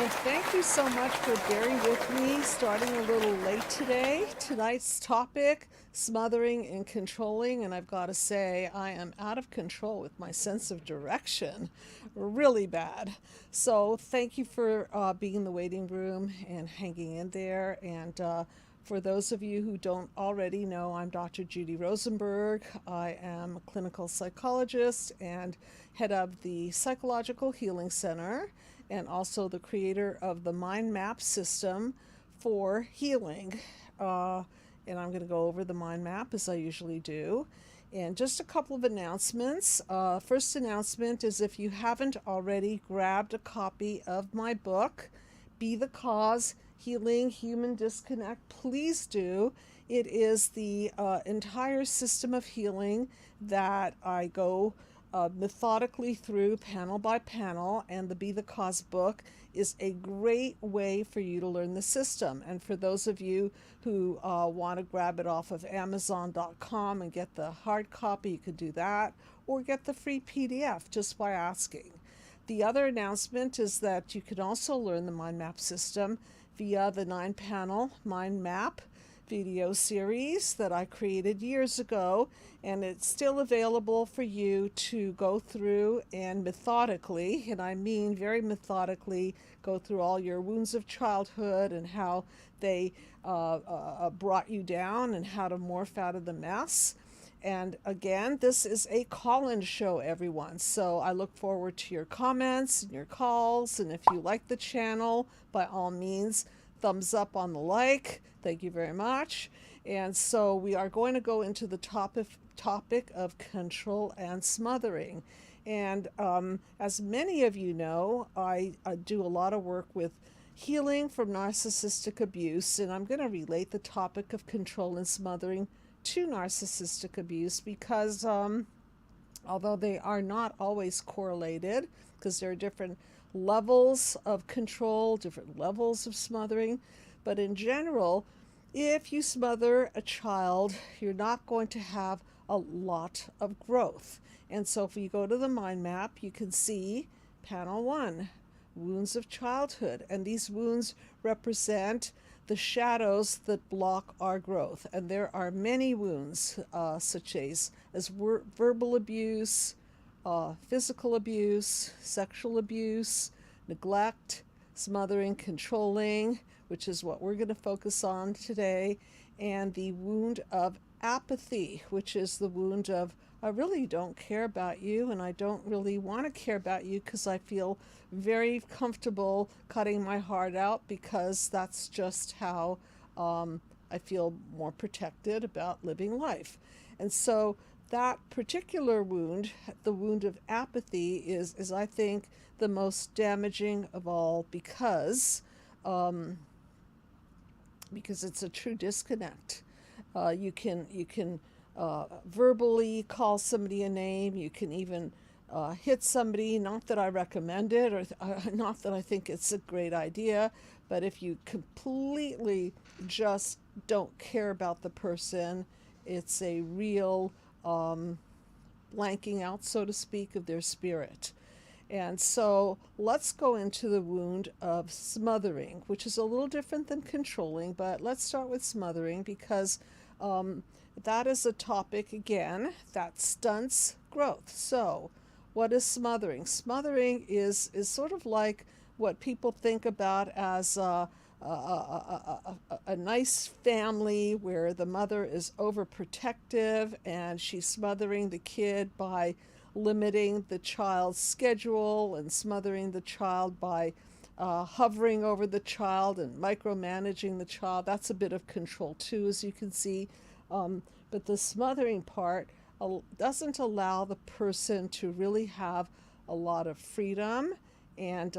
And thank you so much for bearing with me, starting a little late today. Tonight's topic, smothering and controlling, and I've got to say, I am out of control with my sense of direction. Really bad. So, thank you for being in the waiting room and hanging in there. And for those of you who don't already know, I'm Dr. Judy Rosenberg. I am a clinical psychologist and head of the Psychological Healing Center, and also the creator of the mind map system for healing. And I'm going to go over the mind map as I usually do. And just a couple of announcements. First announcement is, if you haven't already grabbed a copy of my book, Be the Cause, Healing Human Disconnect, please do. It is the entire system of healing that I go methodically through panel by panel, and the Be the Cause book is a great way for you to learn the system. And for those of you who want to grab it off of Amazon.com and get the hard copy, you could do that, or get the free PDF just by asking. The other announcement is that you can also learn the mind map system via the 9-panel mind map video series that I created years ago, and it's still available for you to go through and methodically, and I mean very methodically, go through all your wounds of childhood and how they brought you down and how to morph out of the mess. And again, this is a call-in show, everyone. So I look forward to your comments and your calls. And if you like the channel, by all means, thumbs up on the like. Thank you very much. And so we are going to go into the topic of control and smothering. And as many of you know, I do a lot of work with healing from narcissistic abuse. And I'm going to relate the topic of control and smothering to narcissistic abuse because although they are not always correlated, because there are different levels of control, different levels of smothering, but in general, if you smother a child, you're not going to have a lot of growth. And so if you go to the mind map, you can see panel 1, wounds of childhood, and these wounds represent the shadows that block our growth. And there are many wounds, such as verbal abuse, physical abuse, sexual abuse, neglect, smothering, controlling, which is what we're going to focus on today, and the wound of apathy, which is the wound of, I really don't care about you, and I don't really want to care about you because I feel very comfortable cutting my heart out because that's just how I feel more protected about living life. And so that particular wound, the wound of apathy, is I think the most damaging of all because it's a true disconnect. You can verbally call somebody a name. You can even hit somebody. Not that I recommend it, or not that I think it's a great idea, but if you completely just don't care about the person, it's a real blanking out, so to speak, of their spirit. And so let's go into the wound of smothering, which is a little different than controlling, but let's start with smothering because that is a topic, again, that stunts growth. So what is smothering? Smothering is sort of like what people think about as a nice family where the mother is overprotective and she's smothering the kid by limiting the child's schedule and smothering the child by hovering over the child and micromanaging the child. That's a bit of control too, as you can see. But the smothering part doesn't allow the person to really have a lot of freedom, and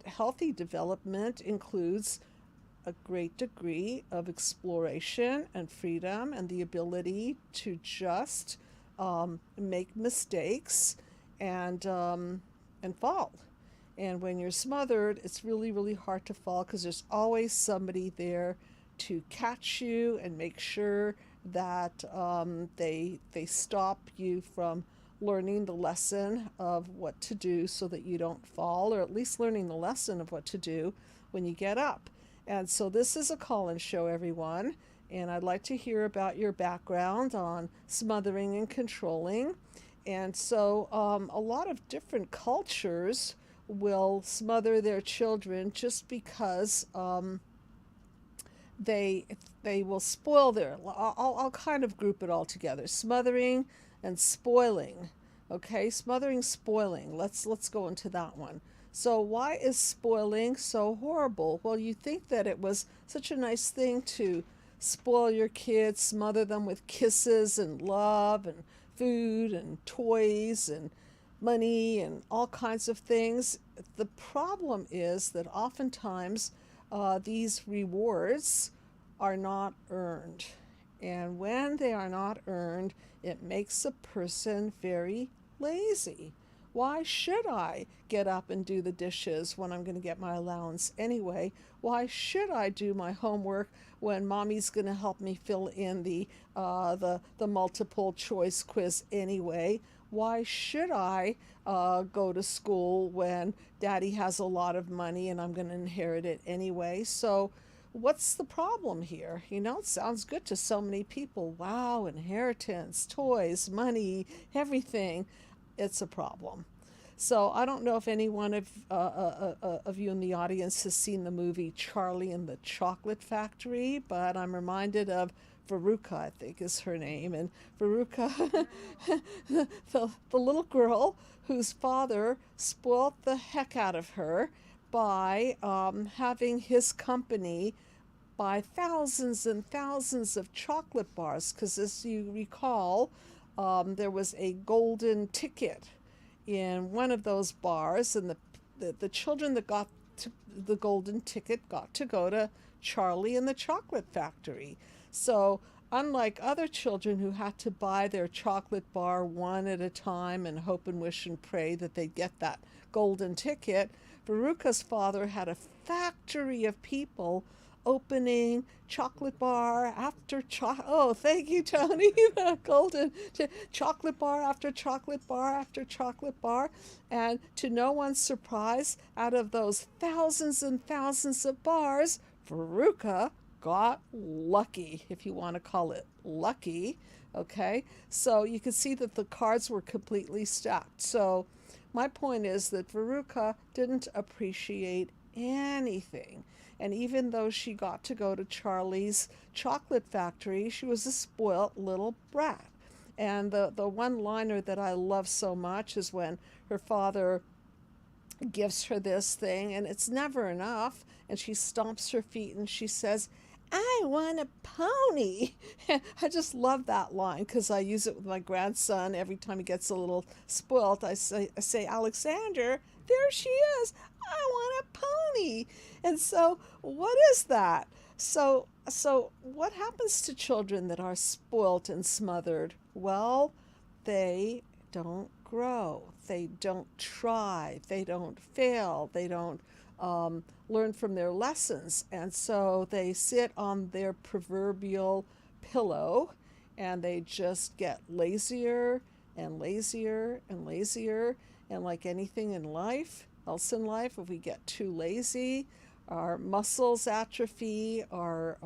healthy development includes a great degree of exploration and freedom and the ability to just make mistakes and fall. And when you're smothered, it's really, really hard to fall because there's always somebody there to catch you and make sure that they stop you from learning the lesson of what to do so that you don't fall, or at least learning the lesson of what to do when you get up. And so this is a call-in show, everyone, and I'd like to hear about your background on smothering and controlling. And so a lot of different cultures will smother their children just because they they will spoil their. I'll kind of group it all together: smothering and spoiling. Okay, smothering, spoiling. Let's go into that one. So why is spoiling so horrible? Well, you think that it was such a nice thing to spoil your kids, smother them with kisses and love and food and toys and money and all kinds of things. The problem is that oftentimes these rewards are not earned. And when they are not earned, it makes a person very lazy. Why should I get up and do the dishes when I'm going to get my allowance anyway? Why should I do my homework when mommy's going to help me fill in the multiple choice quiz anyway? Why should I go to school when daddy has a lot of money and I'm going to inherit it anyway? So what's the problem here? You know, it sounds good to so many people. Wow, inheritance, toys, money, everything. It's a problem. So I don't know if any one of you in the audience has seen the movie Charlie and the Chocolate Factory, but I'm reminded of Veruca, I think is her name. And Veruca, the little girl whose father spoilt the heck out of her by having his company buy thousands and thousands of chocolate bars, because as you recall, there was a golden ticket in one of those bars, and the children that got to the golden ticket got to go to Charlie and the Chocolate Factory. So unlike other children who had to buy their chocolate bar one at a time and hope and wish and pray that they'd get that golden ticket, Veruca's father had a factory of people opening chocolate bar after oh, thank you, Tony. The golden chocolate bar after chocolate bar after chocolate bar. And to no one's surprise, out of those thousands and thousands of bars, Veruca got lucky, if you want to call it lucky. Okay, so you can see that the cards were completely stacked. So my point is that Veruca didn't appreciate anything. And even though she got to go to Charlie's Chocolate Factory, she was a spoilt little brat. And the one-liner that I love so much is when her father gives her this thing, and it's never enough, and she stomps her feet and she says, "I want a pony." I just love that line because I use it with my grandson every time he gets a little spoilt. I say, "Alexander, there she is. I want a pony." And so what is that? So what happens to children that are spoilt and smothered? Well, they don't grow. They don't try. They don't fail. They don't learn from their lessons. And so they sit on their proverbial pillow and they just get lazier and lazier and lazier. And like anything in life, else in life, if we get too lazy, our muscles atrophy, our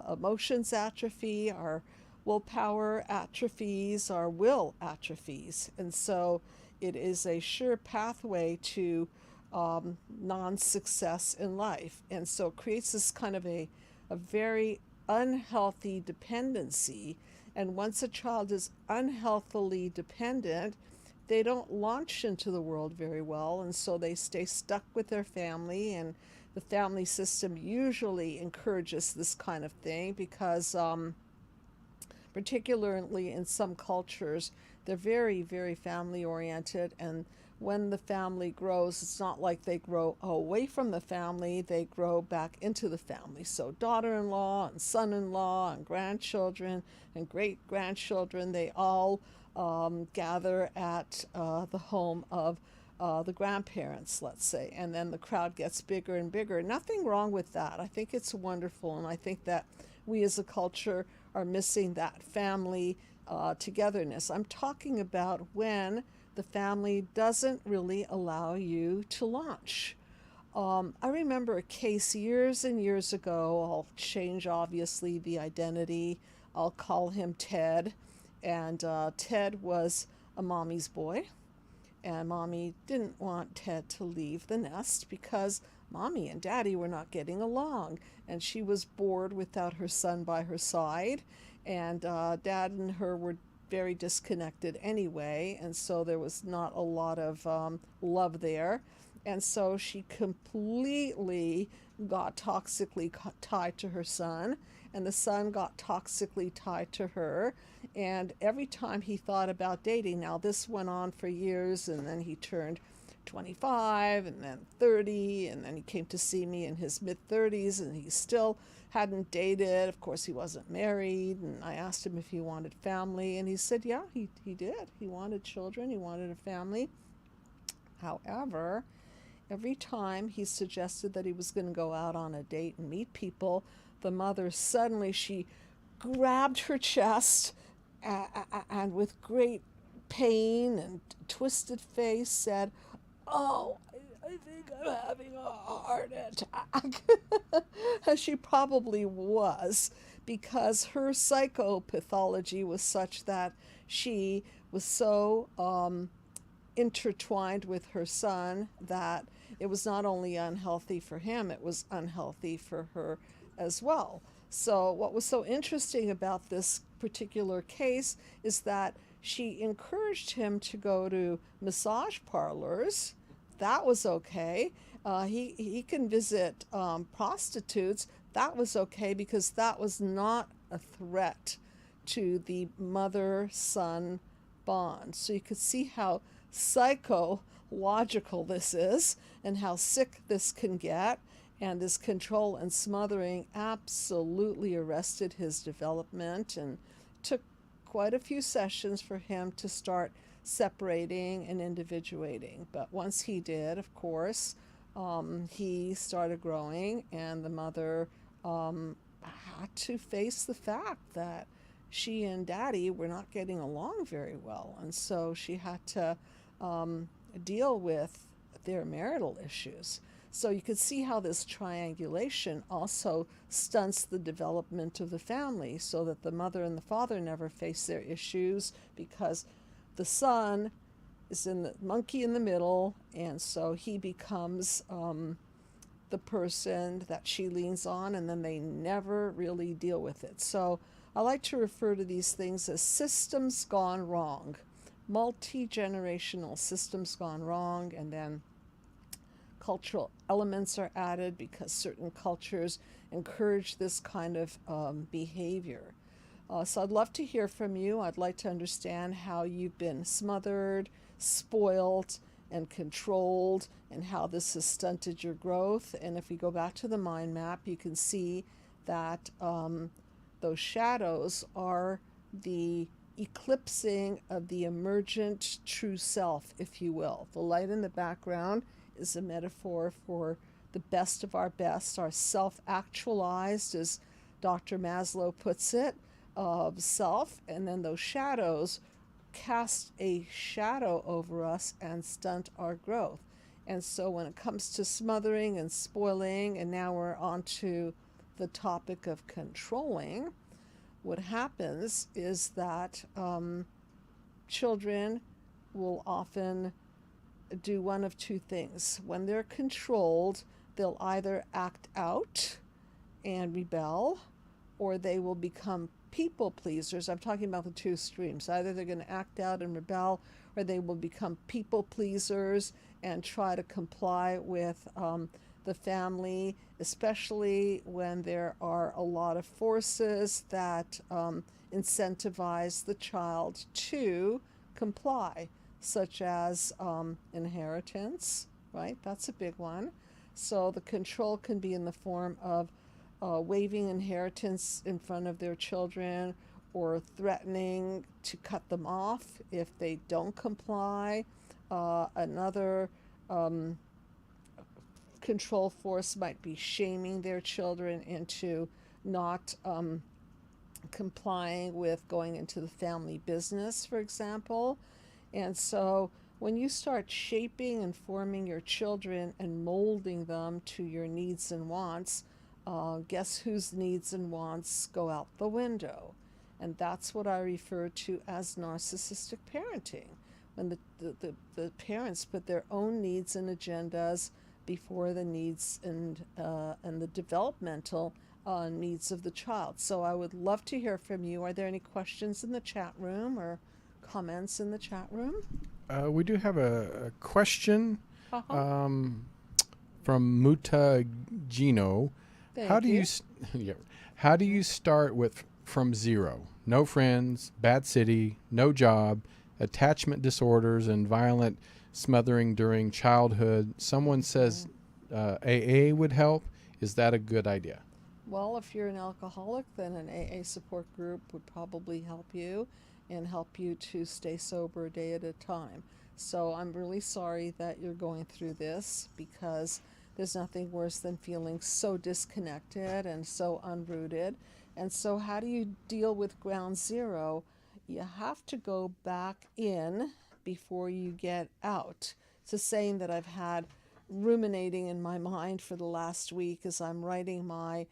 emotions atrophy, our willpower atrophies, our will atrophies. And so it is a sure pathway to non-success in life. And so it creates this kind of a very unhealthy dependency. And once a child is unhealthily dependent, they don't launch into the world very well, and so they stay stuck with their family, and the family system usually encourages this kind of thing because particularly in some cultures, they're very, very family oriented, and when the family grows, it's not like they grow away from the family, they grow back into the family. So daughter-in-law and son-in-law and grandchildren and great-grandchildren, they all gather at the home of the grandparents, let's say, and then the crowd gets bigger and bigger. Nothing wrong with that. I think it's wonderful, and I think that we as a culture are missing that family togetherness. I'm talking about when the family doesn't really allow you to launch. I remember a case years and years ago. I'll change, obviously, the identity. I'll call him Ted. And Ted was a mommy's boy. And mommy didn't want Ted to leave the nest because mommy and daddy were not getting along. And she was bored without her son by her side. And dad and her were very disconnected anyway. And so there was not a lot of love there. And so she completely got toxically tied to her son, and the son got toxically tied to her. And every time he thought about dating, now this went on for years, and then he turned 25, and then 30, and then he came to see me in his mid 30s, and he still hadn't dated. Of course, he wasn't married, and I asked him if he wanted family, and he said, yeah, he did. He wanted children, he wanted a family. However, every time he suggested that he was going to go out on a date and meet people, the mother suddenly, she grabbed her chest and with great pain and twisted face said, "Oh, I think I'm having a heart attack." As she probably was, because her psychopathology was such that she was so intertwined with her son that it was not only unhealthy for him, it was unhealthy for her as well. So what was so interesting about this particular case is that she encouraged him to go to massage parlors. That was okay. He can visit prostitutes. That was okay because that was not a threat to the mother-son bond. So you could see how psychological this is and how sick this can get. And this control and smothering absolutely arrested his development and took quite a few sessions for him to start separating and individuating. But once he did, of course, he started growing, and the mother had to face the fact that she and daddy were not getting along very well. And so she had to deal with their marital issues. So you could see how this triangulation also stunts the development of the family, so that the mother and the father never face their issues because the son is in the monkey in the middle, and so he becomes the person that she leans on, and then they never really deal with it. So I like to refer to these things as systems gone wrong, multi-generational systems gone wrong, and then cultural elements are added because certain cultures encourage this kind of behavior. So I'd love to hear from you. I'd like to understand how you've been smothered, spoiled, and controlled, and how this has stunted your growth. And if we go back to the mind map, you can see that those shadows are the eclipsing of the emergent true self, if you will. The light in the background is a metaphor for the best of our best, our self-actualized, as Dr. Maslow puts it, of self, and then those shadows cast a shadow over us and stunt our growth. And so when it comes to smothering and spoiling, and now we're on to the topic of controlling, what happens is that children will often do one of two things. When they're controlled, they'll either act out and rebel, or they will become people pleasers. I'm talking about the two streams. Either they're going to act out and rebel, or they will become people pleasers and try to comply with the family, especially when there are a lot of forces that incentivize the child to comply, such as inheritance, right? That's a big one. So the control can be in the form of waiving inheritance in front of their children, or threatening to cut them off if they don't comply. Another control force might be shaming their children into not complying with going into the family business, for example. And so when you start shaping and forming your children and molding them to your needs and wants, guess whose needs and wants go out the window? And that's what I refer to as narcissistic parenting. When the parents put their own needs and agendas before the needs and the developmental needs of the child. So I would love to hear from you. Are there any questions in the chat room or comments in the chat room? We do have a question Uh-huh. um, from Muta Gino. How Thank do you you. s- yeah, how do you start with from zero? No friends, bad city, no job, attachment disorders, and violent smothering during childhood. Someone says AA would help. Is that a good idea? Well, if you're an alcoholic, then an AA support group would probably help you and help you to stay sober a day at a time. So I'm really sorry that you're going through this because there's nothing worse than feeling so disconnected and so unrooted. And so, how do you deal with ground zero? You have to go back in before you get out. It's a saying that I've had ruminating in my mind for the last week as I'm writing my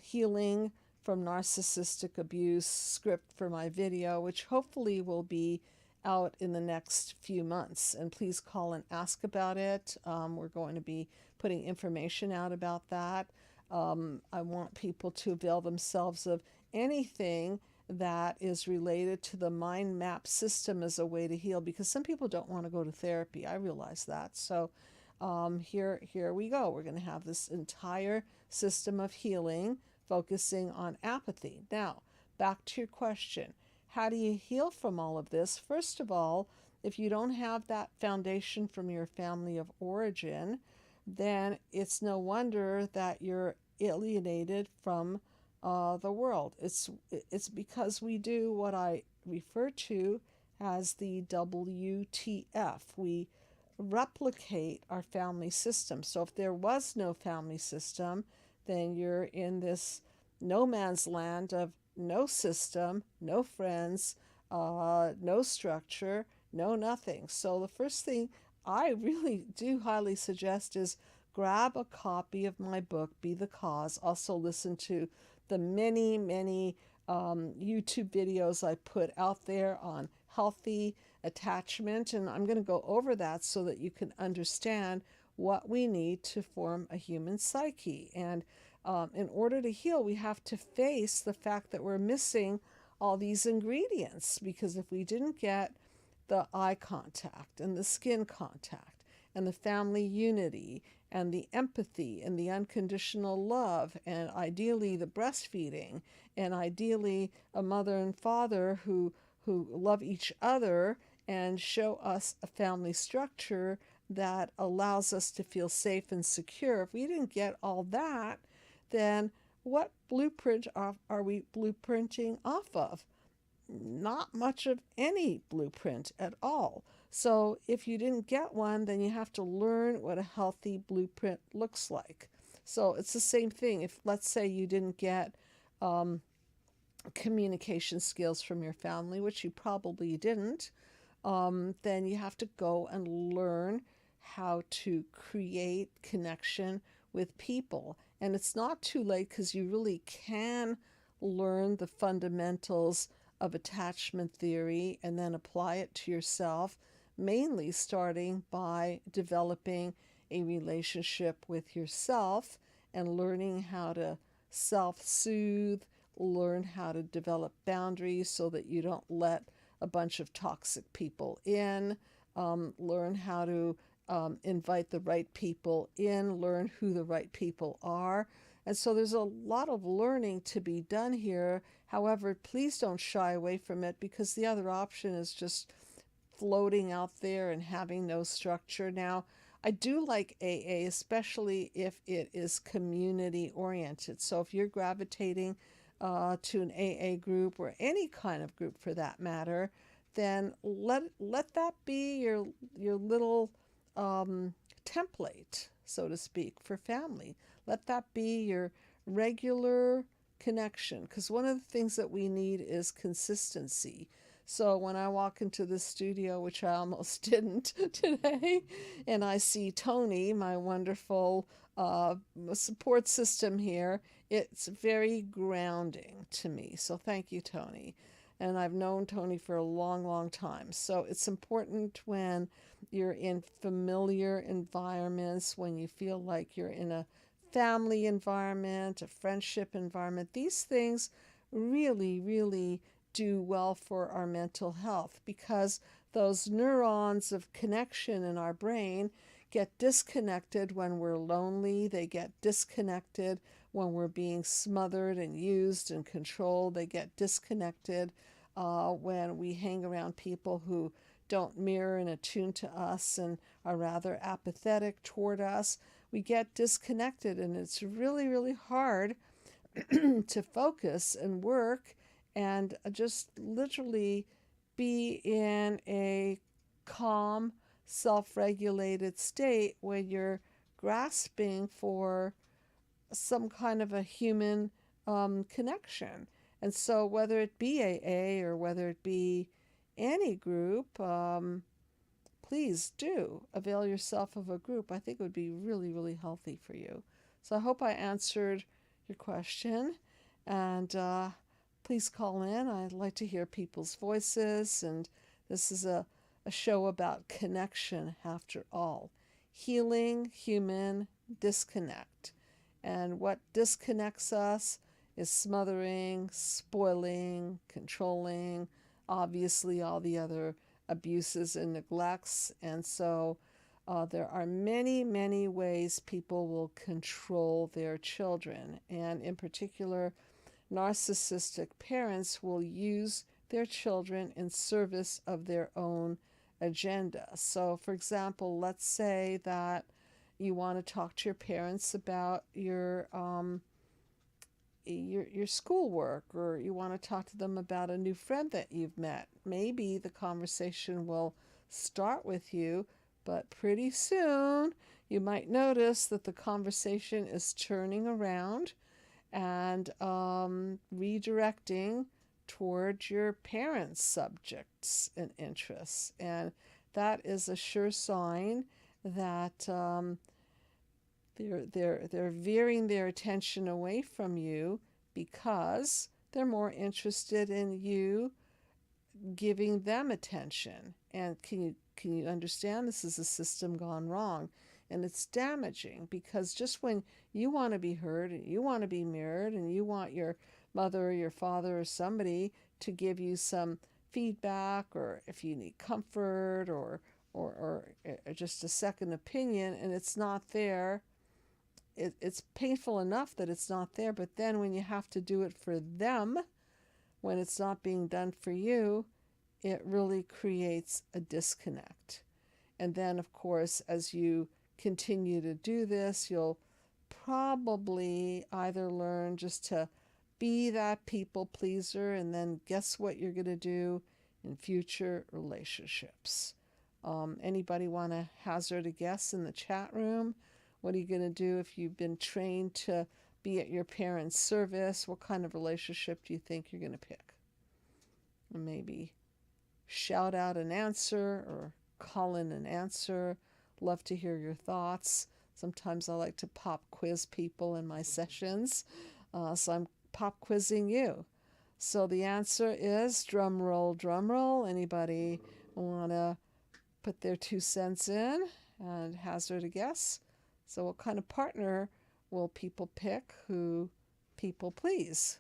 healing from narcissistic abuse script for my video, which hopefully will be out in the next few months. And please call and ask about it. We're going to be putting information out about that. I want people to avail themselves of anything that is related to the mind map system as a way to heal, because some people don't want to go to therapy. I realize that. So here we go. We're going to have this entire system of healing focusing on apathy. Now, back to your question. How do you heal from all of this? First of all, if you don't have that foundation from your family of origin, then it's no wonder that you're alienated from the world. It's because we do what I refer to as the WTF. We replicate our family system. So if there was no family system, then you're in this no man's land of no system, no friends, no structure, no nothing. So the first thing I really do highly suggest is grab a copy of my book, Be the Cause. Also listen to the many YouTube videos I put out there on healthy attachment. And I'm going to go over that so that you can understand what we need to form a human psyche. And in order to heal, we have to face the fact that we're missing all these ingredients, because if we didn't get the eye contact and the skin contact and the family unity and the empathy and the unconditional love and ideally the breastfeeding and ideally a mother and father who love each other and show us a family structure that allows us to feel safe and secure. If we didn't get all that, then what blueprint are we blueprinting off of? Not much of any blueprint at all. So if you didn't get one, then you have to learn what a healthy blueprint looks like. So it's the same thing. If, let's say, you didn't get communication skills from your family, which you probably didn't, then you have to go and learn how to create connection with people. And it's not too late, because you really can learn the fundamentals of attachment theory and then apply it to yourself, mainly starting by developing a relationship with yourself and learning how to self soothe, learn how to develop boundaries so that you don't let a bunch of toxic people in, learn how to invite the right people in, learn who the right people are. And so there's a lot of learning to be done here. However, please don't shy away from it, because the other option is just floating out there and having no structure. Now, I do like AA, especially if it is community oriented. So if you're gravitating to an AA group or any kind of group for that matter, then let that be your little template, so to speak, for family. Let that be your regular connection, because one of the things that we need is consistency. So when I walk into the studio, which I almost didn't today, and I see Tony, my wonderful support system here, it's very grounding to me. So thank you, Tony. And I've known Tony for a long, long time. So it's important when you're in familiar environments, when you feel like you're in a family environment, a friendship environment. These things really, really do well for our mental health, because those neurons of connection in our brain get disconnected when we're lonely. They get disconnected when we're being smothered and used and controlled. They get disconnected when we hang around people who don't mirror and attune to us and are rather apathetic toward us. We get disconnected, and it's really, really hard to focus and work and just literally be in a calm, self-regulated state when you're grasping for some kind of a human connection. And so whether it be AA or whether it be any group, please do avail yourself of a group. I think it would be really, really healthy for you. So I hope I answered your question. And please call in. I'd like to hear people's voices. And this is a show about connection after all. Healing human disconnect. And what disconnects us is smothering, spoiling, controlling, obviously all the other abuses and neglects. And so there are many, many ways people will control their children. And in particular, narcissistic parents will use their children in service of their own agenda. So, for example, let's say that you want to talk to your parents about your schoolwork, or you want to talk to them about a new friend that you've met. Maybe the conversation will start with you, but pretty soon you might notice that the conversation is turning around and redirecting towards your parents' subjects and interests. And that is a sure sign that they're veering their attention away from you because they're more interested in you giving them attention. And can you understand? This is a system gone wrong, and it's damaging, because just when you want to be heard and you want to be mirrored and you want your mother or your father or somebody to give you some feedback, or if you need comfort or just a second opinion, and it's not there, it's painful enough that it's not there, but then when you have to do it for them, when it's not being done for you, it really creates a disconnect. And then, of course, as you continue to do this, you'll probably either learn just to be that people pleaser, and then guess what you're going to do in future relationships. Anybody want to hazard a guess in the chat room? What are you going to do if you've been trained to be at your parents' service? What kind of relationship do you think you're going to pick? Maybe shout out an answer or call in an answer. Love to hear your thoughts. Sometimes I like to pop quiz people in my sessions. So I'm pop quizzing you. So the answer is, drum roll, anybody want to put their 2 cents in and hazard a guess? So what kind of partner will people pick who people please?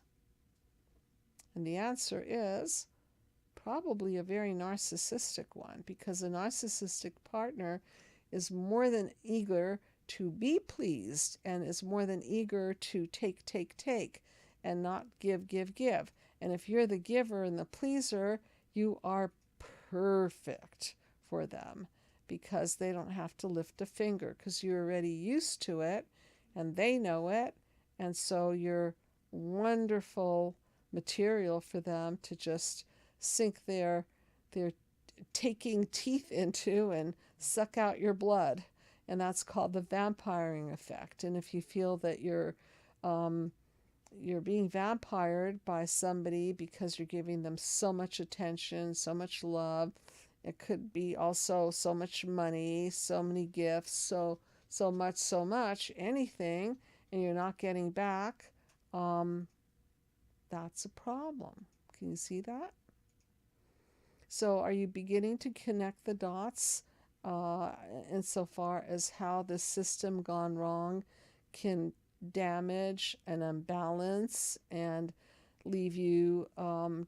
And the answer is probably a very narcissistic one, because a narcissistic partner is more than eager to be pleased and is more than eager to take, and not give. And if you're the giver and the pleaser, you are perfect for them, because they don't have to lift a finger, because you're already used to it and they know it. And so you're wonderful material for them to just sink their taking teeth into and suck out your blood. And that's called the vampiring effect. And if you feel that you're you're being vampired by somebody because you're giving them so much attention, so much love. It could be also so much money, so many gifts, so much, anything, and you're not getting back. Um, that's a problem. Can you see that? So, are you beginning to connect the dots uh, insofar as how the system gone wrong can damage and unbalance and leave you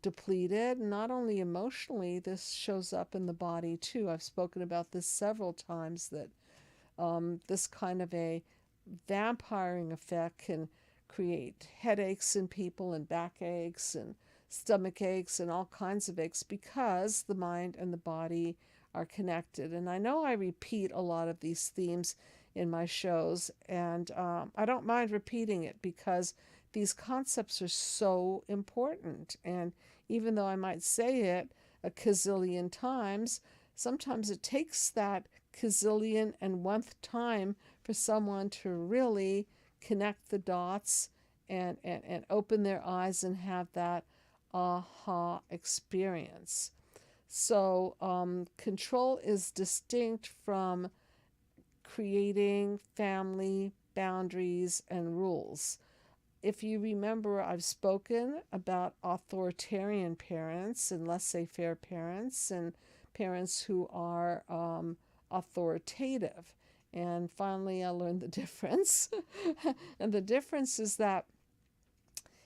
depleted? Not only emotionally, this shows up in the body too. I've spoken about this several times that this kind of a vampiring effect can create headaches in people and backaches and stomach aches and all kinds of aches because the mind and the body are connected. And I know I repeat a lot of these themes in my shows, and I don't mind repeating it because these concepts are so important. And even though I might say it a gazillion times, sometimes it takes that gazillion and 1th time for someone to really connect the dots and open their eyes and have that aha experience. So, control is distinct from creating family boundaries and rules. If you remember, I've spoken about authoritarian parents and laissez-faire parents and parents who are authoritative. And finally, I learned the difference. And the difference is that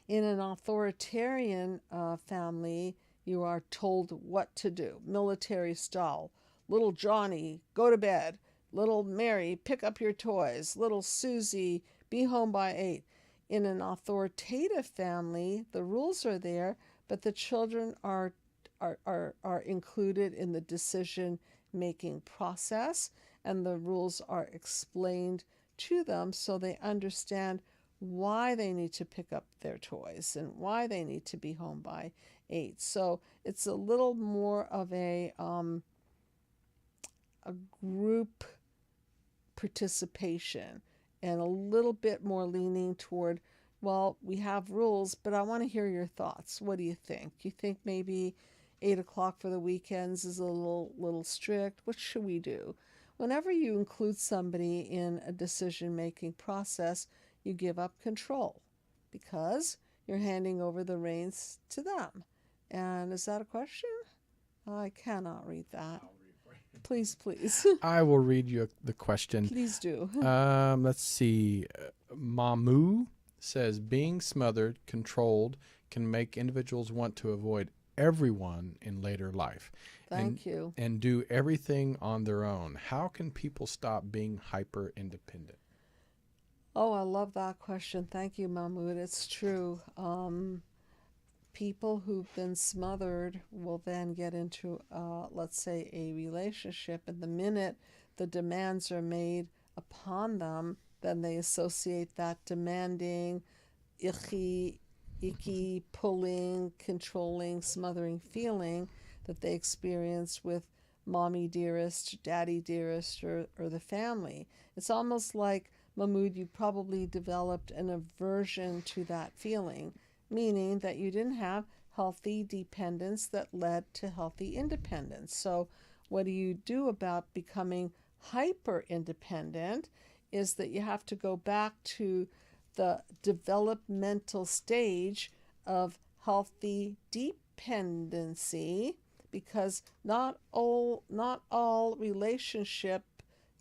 in an authoritarian family, you are told what to do, military style. Little Johnny, go to bed. Little Mary, pick up your toys. Little Susie, be home by 8. In an authoritative family, the rules are there, but the children are included in the decision making process, and the rules are explained to them so they understand why they need to pick up their toys and why they need to be home by 8. So it's a little more of a group participation and a little bit more leaning toward, well, we have rules, but I want to hear your thoughts. What do you think? You think maybe 8 o'clock for the weekends is a little strict? What should we do? Whenever you include somebody in a decision-making process, you give up control because you're handing over the reins to them. And is that a question? I cannot read that. Please, please. I will read you the question. Please do. Let's see. Mamu says being smothered, controlled, can make individuals want to avoid everyone in later life. Thank you. And do everything on their own. How can people stop being hyper independent? Oh, I love that question. Thank you, Mahmoud. It's true. People who've been smothered will then get into, let's say, a relationship, and the minute the demands are made upon them, then they associate that demanding, icky, pulling, controlling, smothering feeling that they experience with mommy dearest, daddy dearest, or the family. It's almost like, Mahmoud, you probably developed an aversion to that feeling, meaning that you didn't have healthy dependence that led to healthy independence. So what do you do about becoming hyper independent is that you have to go back to the developmental stage of healthy dependency, because not all relationship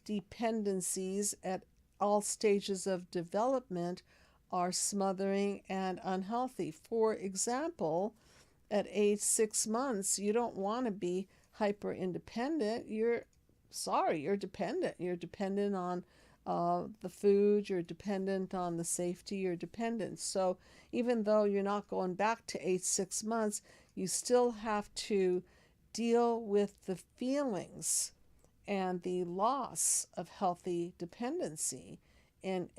dependencies at all stages of development are smothering and unhealthy. For example, at age 6 months, you don't want to be hyper independent. You're dependent. You're dependent on the food, you're dependent on the safety, you're dependent. So even though you're not going back to age 6 months, you still have to deal with the feelings and the loss of healthy dependency and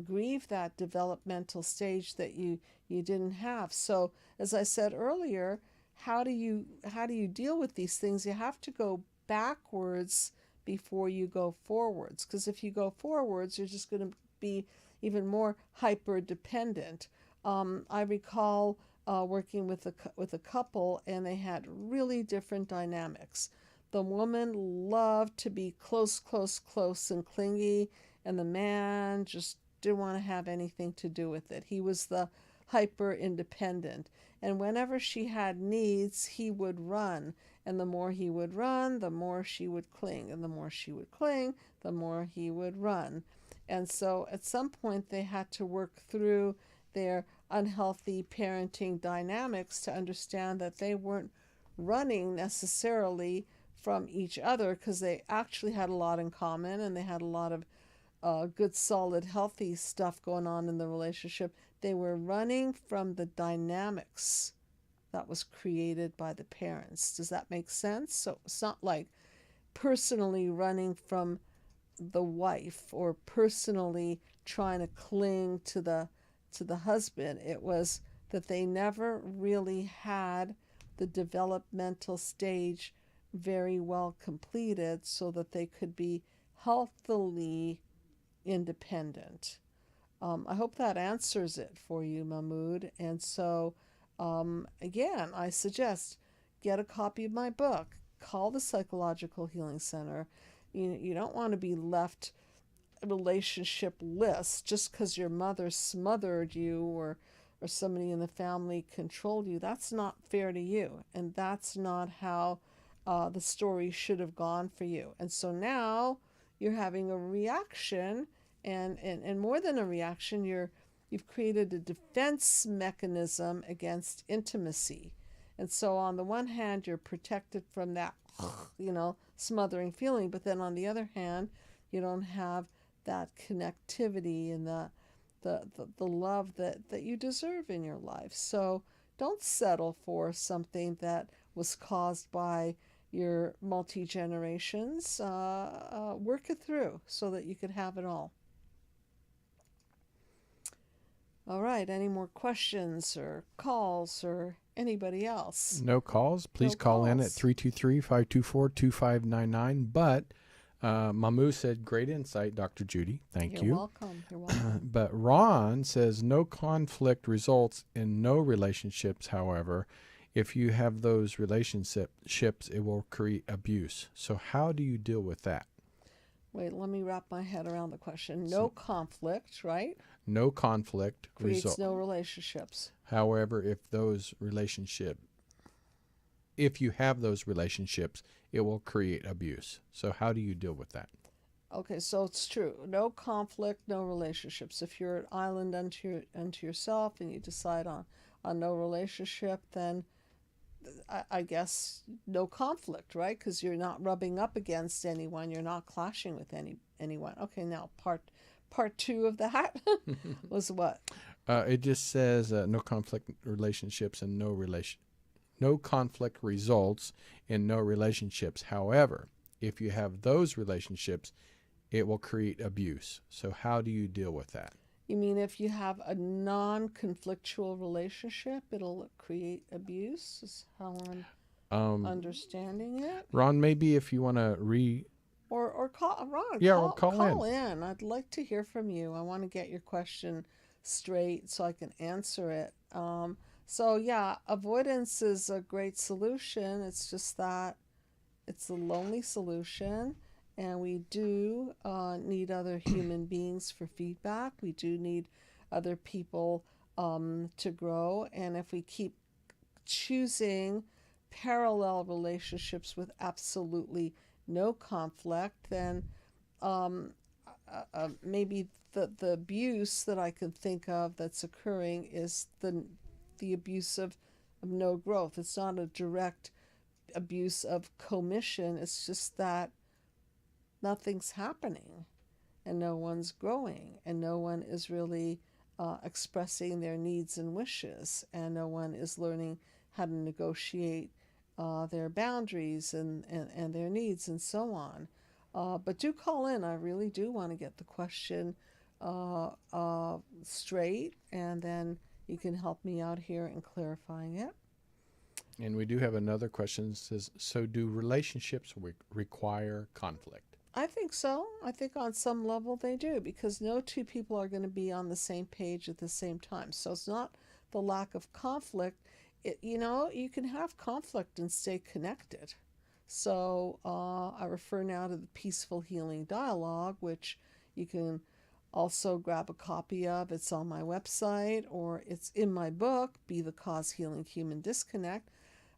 grieve that developmental stage that you didn't have. So as I said earlier, how do you deal with these things? You have to go backwards before you go forwards, because if you go forwards, you're just going to be even more hyper dependent. I recall working with with a couple, and they had really different dynamics. The woman loved to be close, close, close and clingy, and the man just didn't want to have anything to do with it. He was the hyper independent. And whenever she had needs, he would run. And the more he would run, the more she would cling. And the more she would cling, the more he would run. And so at some point, they had to work through their unhealthy parenting dynamics to understand that they weren't running necessarily from each other, because they actually had a lot in common, and they had a lot of good, solid, healthy stuff going on in the relationship. They were running from the dynamics that was created by the parents. Does that make sense? So it's not like personally running from the wife or personally trying to cling to the husband. It was that they never really had the developmental stage very well completed so that they could be healthily independent. I hope that answers it for you, Mahmood. And so, again, I suggest get a copy of my book. Call the Psychological Healing Center. You don't want to be left relationship-less just because your mother smothered you, or somebody in the family controlled you. That's not fair to you, and that's not how the story should have gone for you. And so now you're having a reaction, and more than a reaction, you've created a defense mechanism against intimacy. And so on the one hand, you're protected from that, smothering feeling, but then on the other hand, you don't have that connectivity and the love that you deserve in your life. So don't settle for something that was caused by your multi-generations. Work it through so that you could have it all. All right, any more questions or calls or anybody else? No calls. Please call in at 323-524-2599. But Mamu said, great insight, Dr. Judy. Thank you. You're welcome. You're welcome. But Ron says, no conflict results in no relationships. However, if you have those relationships, it will create abuse. So how do you deal with that? Wait, let me wrap my head around the question. No conflict, right? No conflict Creates no relationships. However, if you have those relationships, it will create abuse. So how do you deal with that? Okay, so it's true. No conflict, no relationships. If you're an island unto yourself and you decide on no relationship, then I guess no conflict, right? Because you're not rubbing up against anyone. You're not clashing with anyone. Okay, now part two of that was what? It just says no conflict relationships and no conflict results in no relationships. However, if you have those relationships, it will create abuse. So how do you deal with that? You mean if you have a non-conflictual relationship, it'll create abuse? Is how I'm understanding it. Ron, maybe if you want to or call Ron. Yeah, call in. I'd like to hear from you. I want to get your question straight so I can answer it. So yeah, avoidance is a great solution. It's just that it's a lonely solution. And we do need other human beings for feedback. We do need other people to grow. And if we keep choosing parallel relationships with absolutely no conflict, then maybe the abuse that I can think of that's occurring is the abuse of no growth. It's not a direct abuse of commission. It's just that nothing's happening and no one's growing and no one is really expressing their needs and wishes, and no one is learning how to negotiate their boundaries and their needs and so on. But do call in. I really do want to get the question straight, and then you can help me out here in clarifying it. And we do have another question that says, so do relationships require conflict? I think so. I think on some level they do, because no two people are going to be on the same page at the same time. So it's not the lack of conflict. You can have conflict and stay connected. So I refer now to the Peaceful Healing Dialogue, which you can also grab a copy of. It's on my website, or it's in my book, Be the Cause Healing Human Disconnect.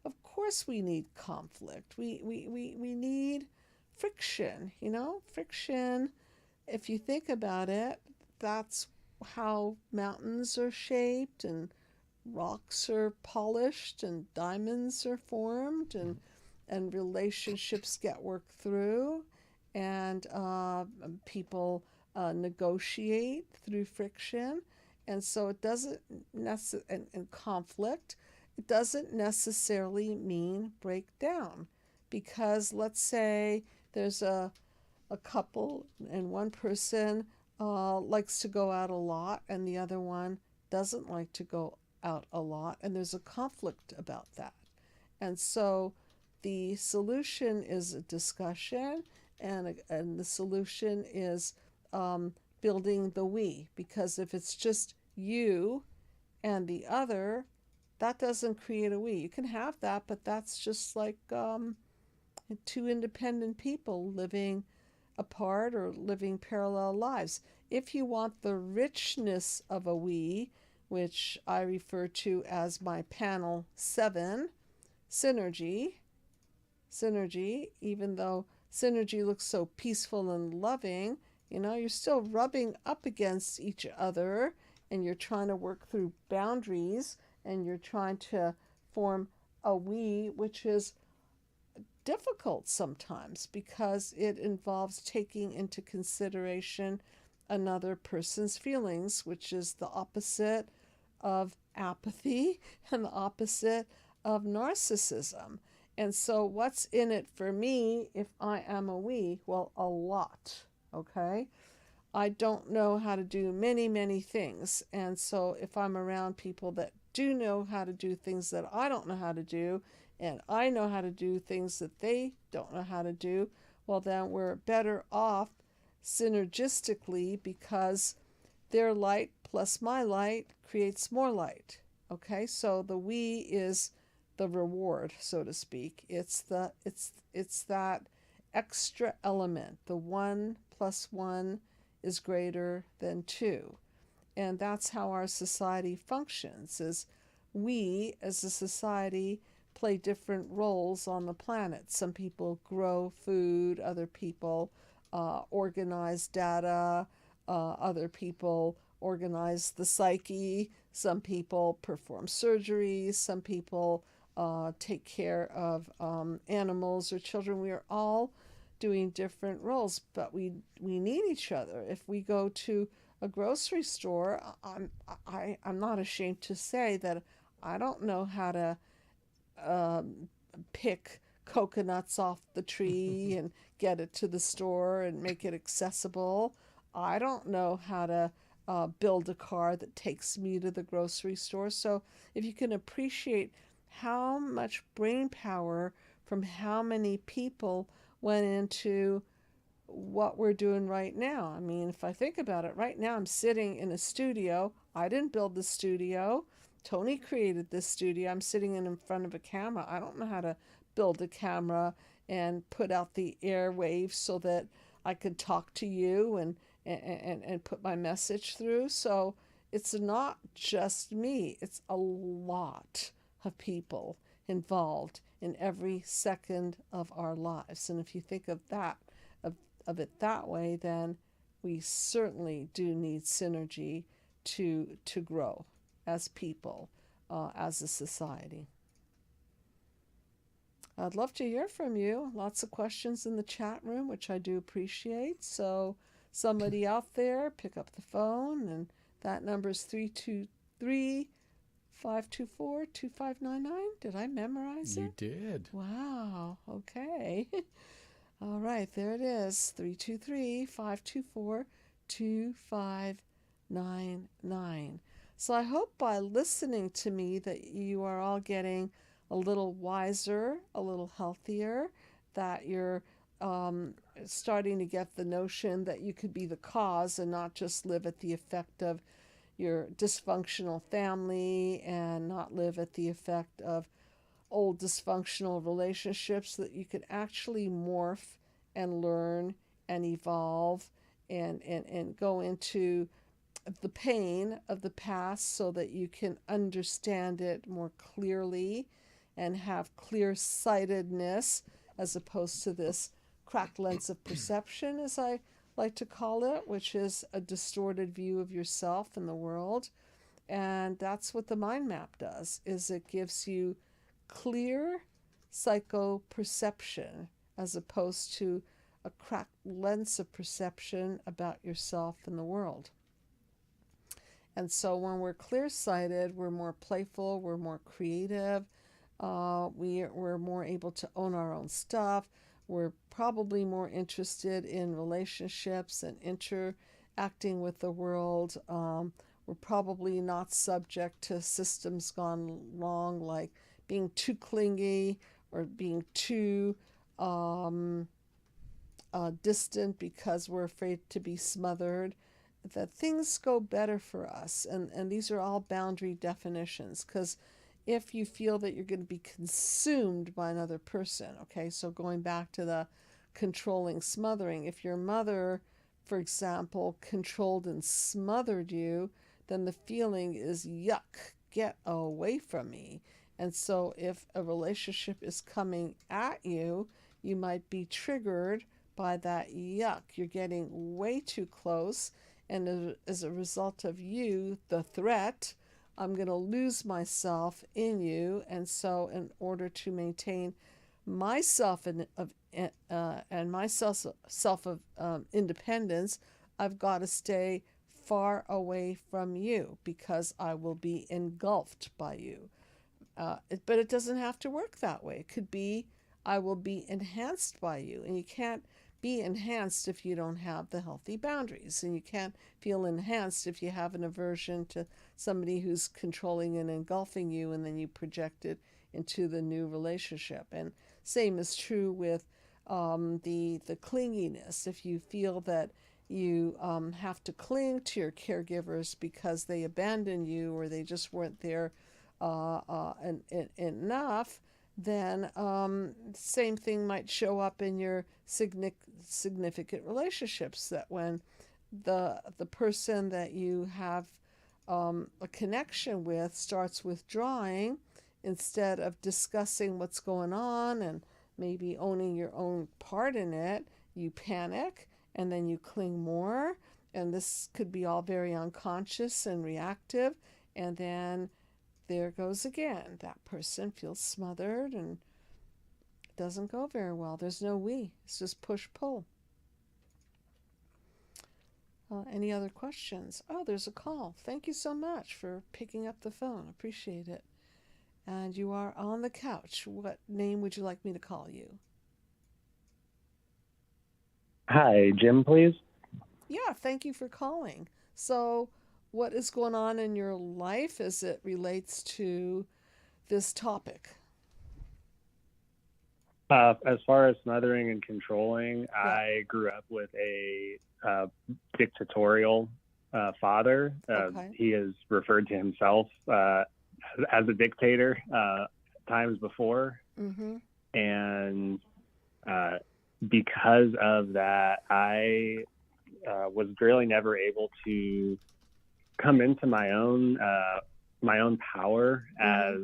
Of course, we need conflict. We need friction, friction. If you think about it, that's how mountains are shaped, and rocks are polished, and diamonds are formed, and relationships get worked through, and people negotiate through friction. And so it doesn't necessarily, and conflict, it doesn't necessarily mean breakdown. Because let's say there's a couple, and one person likes to go out a lot, and the other one doesn't like to go out a lot, and there's a conflict about that. And so the solution is a discussion, and the solution is building the we. Because if it's just you and the other, that doesn't create a we. You can have that, but that's just like two independent people living apart or living parallel lives. If you want the richness of a we, which I refer to as my panel 7, synergy, even though synergy looks so peaceful and loving, you're still rubbing up against each other, and you're trying to work through boundaries, and you're trying to form a we, which is difficult sometimes because it involves taking into consideration another person's feelings, which is the opposite of apathy and the opposite of narcissism. And so, what's in it for me if I am a we? Well, a lot, okay? I don't know how to do many, many things. And so, if I'm around people that do know how to do things that I don't know how to do, and I know how to do things that they don't know how to do, well, then we're better off synergistically, because their light plus my light creates more light. Okay, so the we is the reward, so to speak. It's that extra element. The 1 plus 1 is greater than 2. And that's how our society functions, is we as a society play different roles on the planet. Some people grow food, other people organize data, other people organize the psyche, some people perform surgeries, some people take care of animals or children. We are all doing different roles, but we need each other. If we go to a grocery store, I'm not ashamed to say that I don't know how to pick coconuts off the tree and get it to the store and make it accessible. I don't know how to build a car that takes me to the grocery store. So if you can appreciate how much brain power from how many people went into what we're doing right now. I mean, if I think about it, right now I'm sitting in a studio. I didn't build the studio. Tony created this studio. I'm sitting in front of a camera. I don't know how to build a camera and put out the airwaves so that I could talk to you and put my message through. So it's not just me. It's a lot of people involved in every second of our lives. And if you think of that, of it that way, then we certainly do need synergy to grow as people, as a society. I'd love to hear from you. Lots of questions in the chat room, which I do appreciate. So somebody out there, pick up the phone, and that number is 323-524-2599. Did I memorize it? You did. Wow. Okay. All right, there it is. 323-524-2599. So I hope by listening to me that you are all getting a little wiser, a little healthier, that you're starting to get the notion that you could be the cause and not just live at the effect of your dysfunctional family and not live at the effect of old dysfunctional relationships, that you could actually morph and learn and evolve and go into the pain of the past so that you can understand it more clearly and have clear sightedness as opposed to this cracked lens of perception, as I like to call it, which is a distorted view of yourself and the world. And that's what the mind map does, is it gives you clear psycho perception as opposed to a cracked lens of perception about yourself and the world. And so when we're clear sighted, we're more playful, we're more creative, we're more able to own our own stuff. We're probably more interested in relationships and interacting with the world. We're probably not subject to systems gone wrong, like being too clingy or being too distant because we're afraid to be smothered. That things go better for us. And these are all boundary definitions, because if you feel that you're going to be consumed by another person, okay, so going back to the controlling smothering, if your mother, for example, controlled and smothered you, then the feeling is yuck, get away from me. And so if a relationship is coming at you, you might be triggered by that yuck. You're getting way too close, and as a result of you, the threat, I'm going to lose myself in you. And so in order to maintain myself and my self of independence, I've got to stay far away from you because I will be engulfed by you. But it doesn't have to work that way. It could be I will be enhanced by you, and you can't be enhanced if you don't have the healthy boundaries, and you can't feel enhanced if you have an aversion to somebody who's controlling and engulfing you, and then you project it into the new relationship. And same is true with the clinginess. If you feel that you have to cling to your caregivers because they abandoned you or they just weren't there enough, then same thing might show up in your significant relationships, that when the person that you have a connection with starts withdrawing instead of discussing what's going on and maybe owning your own part in it, you panic and then you cling more. And this could be all very unconscious and reactive. And then there goes again. That person feels smothered and it doesn't go very well. There's no we. It's just push-pull. Any other questions? Oh, there's a call. Thank you so much for picking up the phone. Appreciate it. And you are on the couch. What name would you like me to call you? Hi, Jim, please. Yeah, thank you for calling. So, what is going on in your life as it relates to this topic? As far as smothering and controlling, Yeah. I grew up with a dictatorial father. Okay. He has referred to himself as a dictator times before. Mm-hmm. And because of that, I was really never able to come into my own power as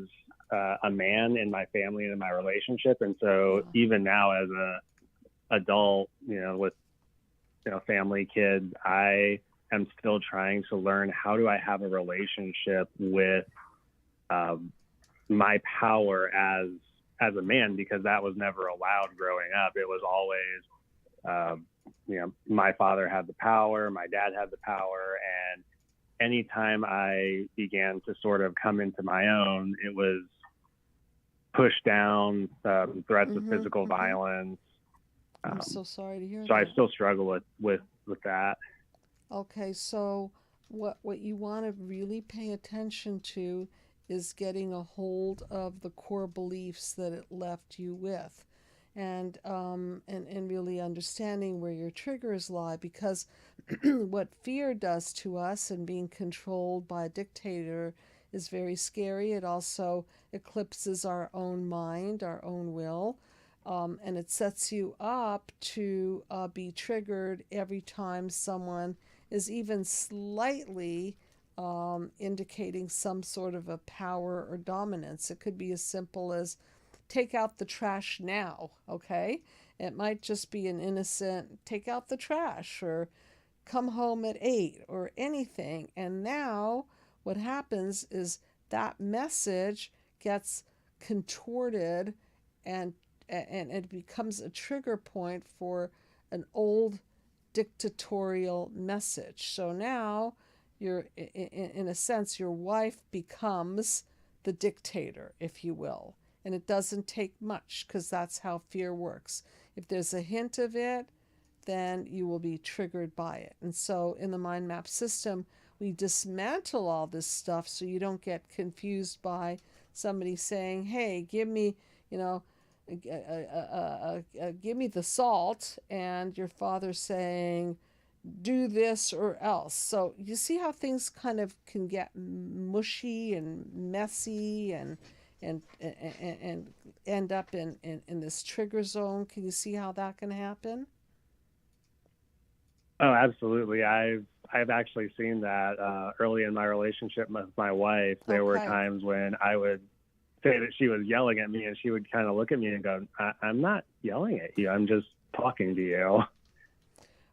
a man in my family and in my relationship. And so even now as a adult, with family, kids, I am still trying to learn, how do I have a relationship with my power as a man, because that was never allowed growing up. It was always my father had the power, my dad had the power, and anytime I began to sort of come into my own, it was pushed down, threats of physical violence. I'm so sorry to hear so that. I still struggle with that. Okay, so what you want to really pay attention to is getting a hold of the core beliefs that it left you with. and really understanding where your triggers lie, because what fear does to us and being controlled by a dictator is very scary. It also eclipses our own mind, our own will, and it sets you up to be triggered every time someone is even slightly indicating some sort of a power or dominance. It could be as simple as take out the trash now, okay? It might just be an innocent take out the trash or come home at 8 or anything. And now what happens is that message gets contorted and it becomes a trigger point for an old dictatorial message. So now you're in a sense your wife becomes the dictator, if you will. And it doesn't take much, because that's how fear works. If there's a hint of it, then you will be triggered by it. And so in the mind map system, we dismantle all this stuff so you don't get confused by somebody saying, hey, give me, you know, give me the salt, and your father saying, do this or else. So you see how things kind of can get mushy and messy and end up in this trigger zone. Can you see how that can happen? Oh, absolutely. I've actually seen that early in my relationship with my wife. There were Okay. times when I would say that she was yelling at me, and she would kind of look at me and go, I'm not yelling at you. I'm just talking to you.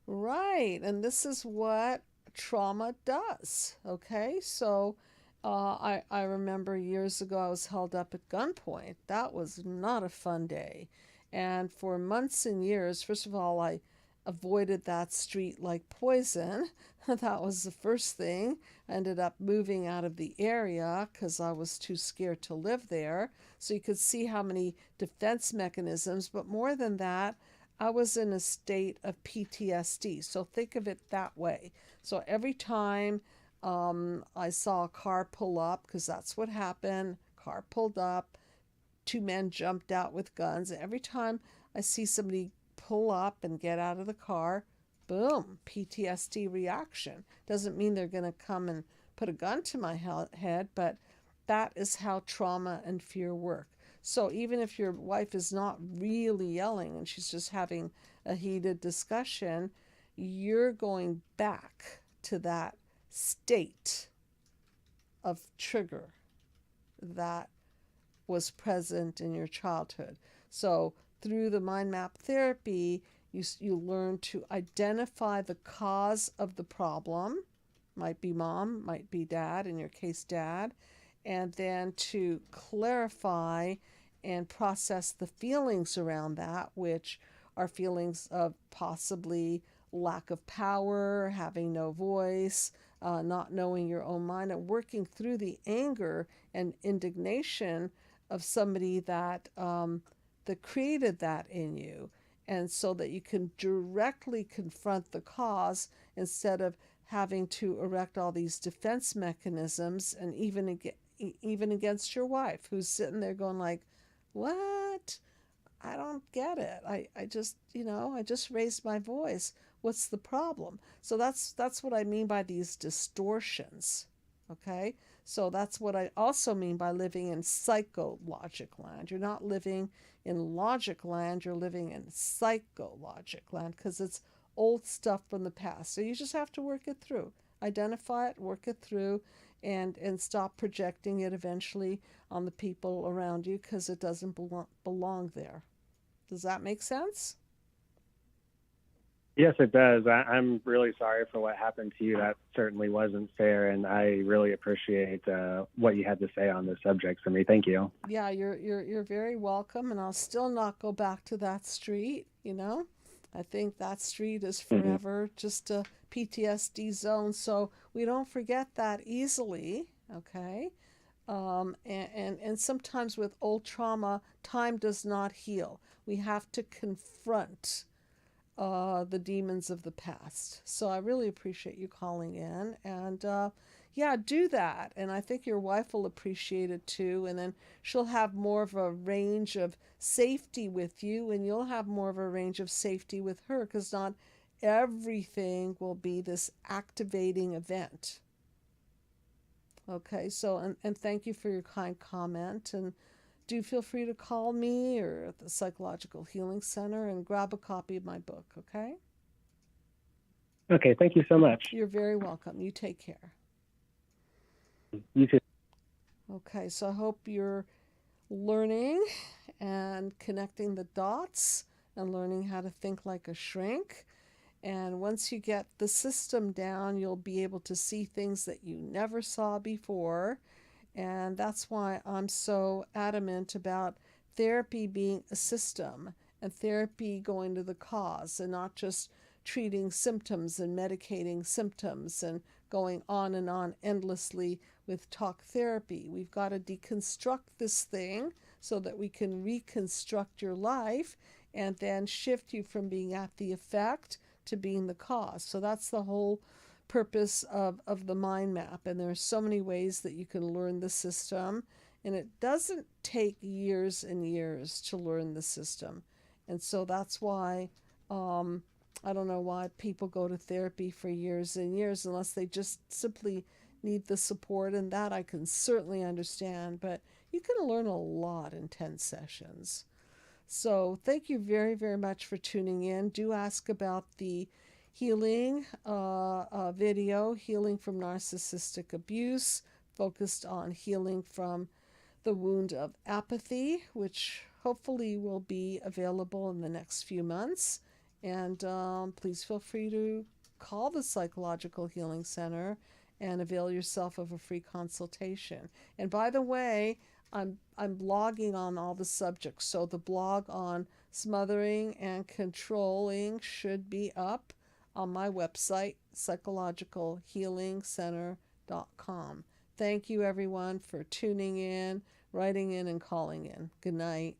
Right. And this is what trauma does. Okay. So I remember years ago I was held up at gunpoint. That was not a fun day. And for months and years, first of all, I avoided that street like poison. That was the first thing. I ended up moving out of the area because I was too scared to live there. So you could see how many defense mechanisms. But more than that, I was in a state of PTSD. So think of it that way. So every time I saw a car pull up, because that's what happened, car pulled up, two men jumped out with guns. Every time I see somebody pull up and get out of the car, boom, PTSD reaction. Doesn't mean they're going to come and put a gun to my head, but that is how trauma and fear work. So even if your wife is not really yelling and she's just having a heated discussion, you're going back to that state of trigger that was present in your childhood. So through the mind map therapy, you learn to identify the cause of the problem. Might be mom, might be dad, in your case dad, and then to clarify and process the feelings around that, which are feelings of possibly lack of power, having no voice, not knowing your own mind, and working through the anger and indignation of somebody that created that in you, and so that you can directly confront the cause instead of having to erect all these defense mechanisms, and even against your wife, who's sitting there going like, what? I don't get it. I just, I just raised my voice. What's the problem? So that's what I mean by these distortions. Okay? So that's what I also mean by living in psychologic land. You're not living in logic land, you're living in psychologic land, because it's old stuff from the past. So you just have to work it through. Identify it, work it through, and stop projecting it eventually on the people around you, because it doesn't belong there. Does that make sense? Yes, it does. I'm really sorry for what happened to you. That certainly wasn't fair, and I really appreciate what you had to say on this subject for me. Thank you. Yeah, you're very welcome, and I'll still not go back to that street, I think that street is Mm-hmm. forever just a PTSD zone, so we don't forget that easily, okay? And sometimes with old trauma, time does not heal. We have to confront the demons of the past. So I really appreciate you calling in. And Yeah, do that. And I think your wife will appreciate it too. And then she'll have more of a range of safety with you, and you'll have more of a range of safety with her because not everything will be this activating event. Okay, so, and thank you for your kind comment. And do feel free to call me or the Psychological Healing Center and grab a copy of my book, okay? Okay, thank you so much. You're very welcome. You take care. You too. Okay, so I hope you're learning and connecting the dots and learning how to think like a shrink. And once you get the system down, you'll be able to see things that you never saw before. And that's why I'm so adamant about therapy being a system and therapy going to the cause and not just treating symptoms and medicating symptoms and going on and on endlessly with talk therapy. We've got to deconstruct this thing so that we can reconstruct your life and then shift you from being at the effect to being the cause. So that's the whole purpose of the mind map. And there are so many ways that you can learn the system. And it doesn't take years and years to learn the system. And so that's why I don't know why people go to therapy for years and years unless they just simply need the support. And that I can certainly understand. But you can learn a lot in 10 sessions. So thank you very much for tuning in. Do ask about the healing video, Healing from Narcissistic Abuse, focused on healing from the wound of apathy, which hopefully will be available in the next few months. And please feel free to call the Psychological Healing Center and avail yourself of a free consultation. And by the way, I'm blogging on all the subjects. So the blog on smothering and controlling should be up on my website, psychologicalhealingcenter.com. Thank you everyone for tuning in, writing in, and calling in. Good night.